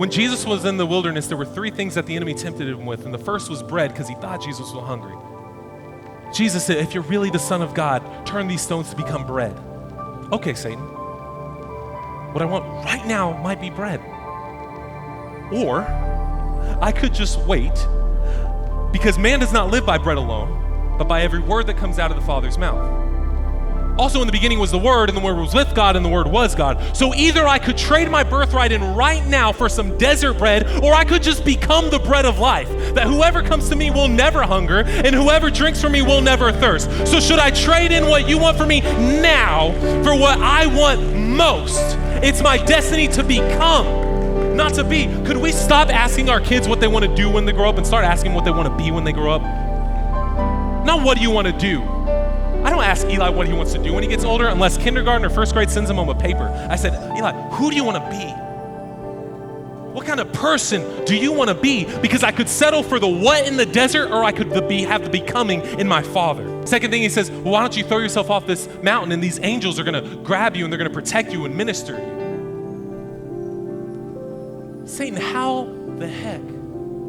When Jesus was in the wilderness, there were three things that the enemy tempted him with, and the first was bread because he thought Jesus was hungry. Jesus said, if you're really the Son of God, turn these stones to become bread. Okay, Satan, what I want right now might be bread. Or I could just wait, because man does not live by bread alone, but by every word that comes out of the Father's mouth. Also in the beginning was the Word, and the Word was with God, and the Word was God. So either I could trade my birthright in right now for some desert bread, or I could just become the bread of life, that whoever comes to me will never hunger, and whoever drinks from me will never thirst. So should I trade in what you want for me now for what I want most? It's my destiny to become, not to be. Could we stop asking our kids what they want to do when they grow up and start asking what they want to be when they grow up? Not what do you want to do? I don't ask Eli what he wants to do when he gets older unless kindergarten or first grade sends him home a paper. I said, Eli, who do you want to be? What kind of person do you want to be? Because I could settle for the what in the desert, or I could have the becoming in my Father. Second thing he says, well, why don't you throw yourself off this mountain and these angels are going to grab you and they're going to protect you and minister to you. Satan, how the heck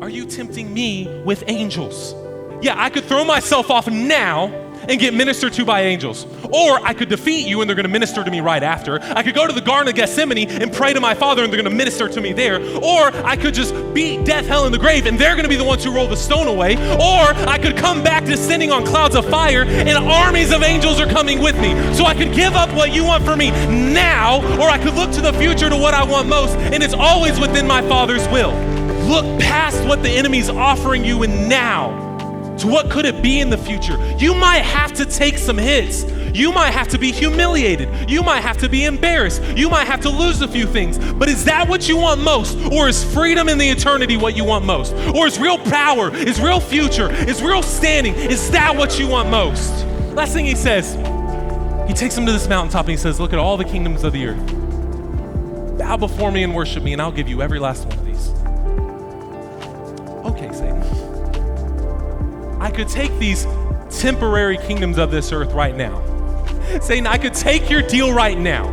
are you tempting me with angels? Yeah, I could throw myself off now and get ministered to by angels. Or I could defeat you and they're gonna minister to me right after. I could go to the Garden of Gethsemane and pray to my Father and they're gonna minister to me there. Or I could just beat death, hell, and the grave and they're gonna be the ones who roll the stone away. Or I could come back descending on clouds of fire and armies of angels are coming with me. So I could give up what you want for me now, or I could look to the future to what I want most, and it's always within my Father's will. Look past what the enemy's offering you in now. So what could it be in the future? You might have to take some hits. You might have to be humiliated. You might have to be embarrassed. You might have to lose a few things. But is that what you want most? Or is freedom in the eternity what you want most? Or is real power, is real future, is real standing, is that what you want most? Last thing he says, he takes him to this mountaintop and he says, look at all the kingdoms of the earth. Bow before me and worship me and I'll give you every last one of these. Okay, Satan. I could take these temporary kingdoms of this earth right now. Satan, I could take your deal right now.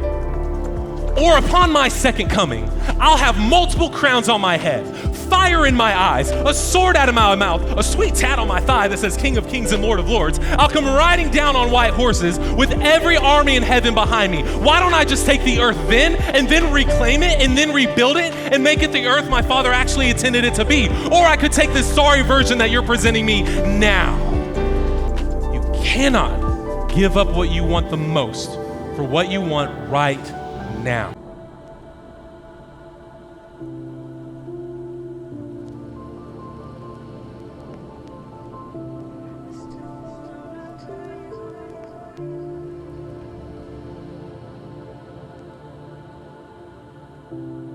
Or upon my second coming, I'll have multiple crowns on my head, fire in my eyes, a sword out of my mouth, a sweet tat on my thigh that says King of Kings and Lord of Lords. I'll come riding down on white horses with every army in heaven behind me. Why don't I just take the earth then and then reclaim it and then rebuild it and make it the earth my Father actually intended it to be? Or I could take this sorry version that you're presenting me now. You cannot give up what you want the most for what you want right now. you.